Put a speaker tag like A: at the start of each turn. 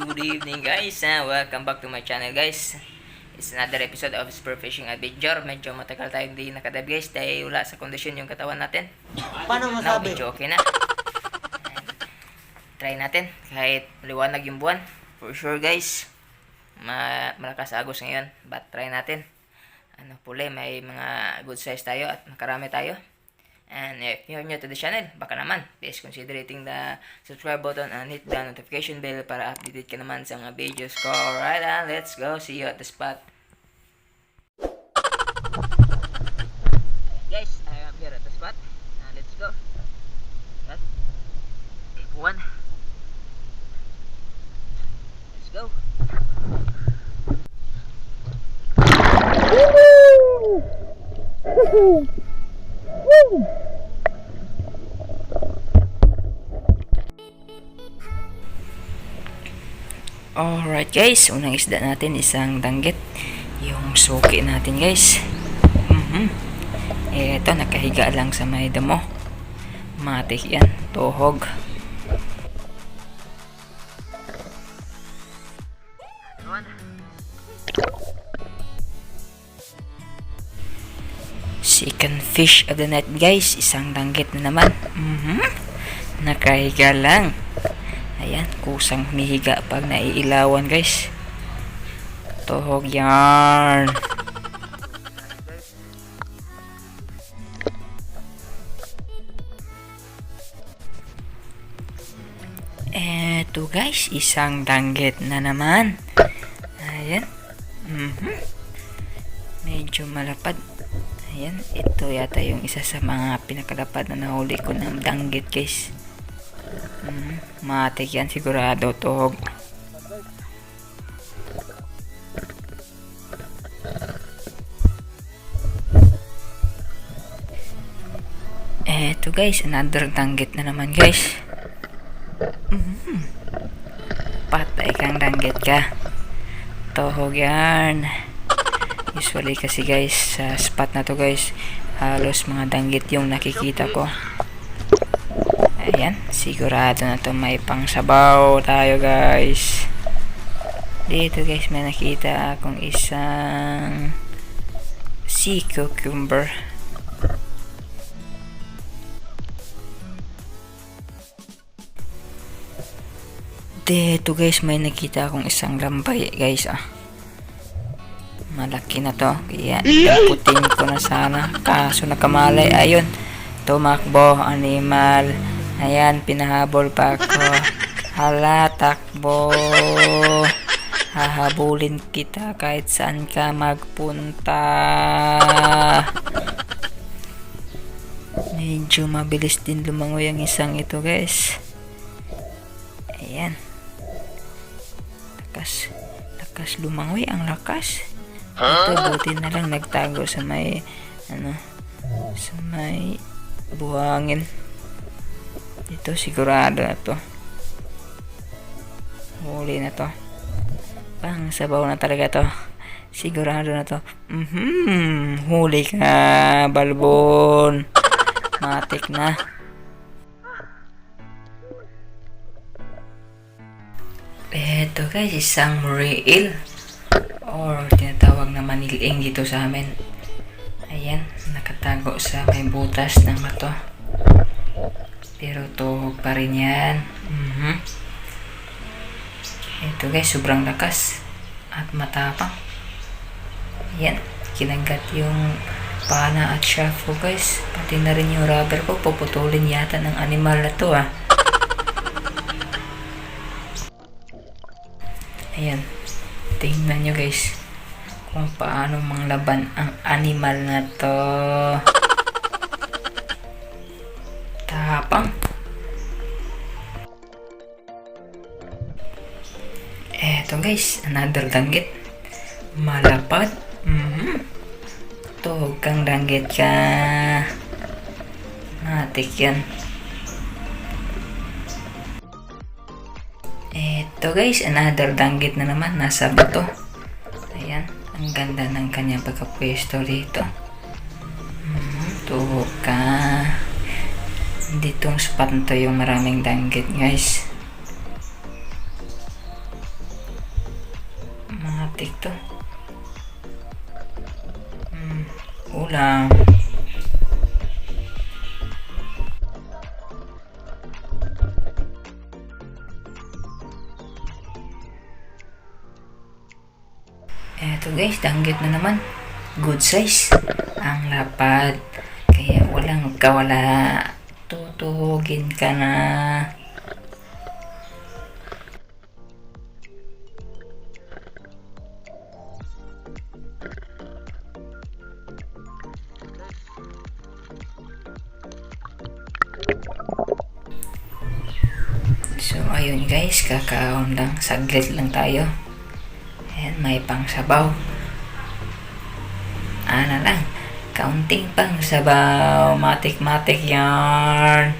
A: Good evening guys, welcome back to my channel guys. It's another episode of Spur Fishing Adventure. Medyo matagal tayong hindi nakadive guys dahil wala sa kondisyon yung katawan natin.
B: Paano
A: Now
B: masabi?
A: medyo okay na. Try natin kahit liwanag yung buwan. For sure guys, malakas agos ngayon, but try natin. Puli, may mga good size tayo at makarami tayo. And if you're new to the channel, baka naman, please consider hitting the subscribe button and hit the notification bell para updated ka naman sa mga videos ko. Alright, let's go. See you at the spot. Guys, I am here at the spot. Let's go. Yan. Take one. Let's go. Alright guys, unang isda natin isang danggit. Yung suki natin guys. Eto, nakahiga lang sa may damo. Matik yan, tuhog. Second fish of the night guys, isang danggit na naman. Nakahiga lang. Ayan, kusang humihiga pag naiilawan guys. Tuhog yarn. Eto guys, isang danggit na naman. Ayan. Medyo malapad. Ayan, ito yata yung isa sa mga pinakalapad na nahuli ko ng danggit guys. Matik yan sigurado, tuhog. Eto guys, another danggit na naman guys. Patay kang danggit ka. Tuhog yan. Usually kasi guys, sa spot na to guys, halos mga danggit yung nakikita ko. Ayan, sigurado na to may pangsabaw tayo guys. Dito guys, may nakita akong isang sea cucumber. Dito guys, may nakita akong isang lambay guys. Malaki na to, kaya putin ko na sana, kaso nakamalay. Ayun, tumakbo animal. Ayan, pinahabol pa ako. Hala, takbo. Hahabulin kita kahit saan ka magpunta. Medyo mabilis din lumangoy ang isang ito guys. Ayan. Lakas lumangoy, ang lakas. Ito, buti na lang nagtago sa may sa may buhangin. Ito sigurado na to. Huli na to. Pang sabaw na talaga to. Sigurado na to. Huli ka, balbon. Matik na. Eto guys, isang reel or tinatawag na maniling dito sa amin. Ayan, nakatago sa may butas ng mato. Pero tuhog pa rin yan. Ito guys, sobrang lakas at matapang. Ayan, kinanggat yung pana at shaft ko guys. Pati na rin yung rubber ko, puputulin yata ng animal na to Ayan, tingnan nyo guys kung paano manglaban ang animal na to. Tapang. Eto guys, another danggit. Malapad. Tuhog kang danggit ka. Matik yan. Eto guys, another danggit na naman. Nasa bato. Ayan, ang ganda ng kanyang pagkapwesto dito. Tuhog ka. Ditong spot to yung maraming danggit guys. Ito guys, danggit na naman. Good size. Ang lapad. Kaya walang kawala. Tutugin ka na. So, ayun guys, kakaon lang. Saglit lang tayo. Ayan, may pang sabaw. Ano lang, kaunting pang sabaw. Matik-matik yarn.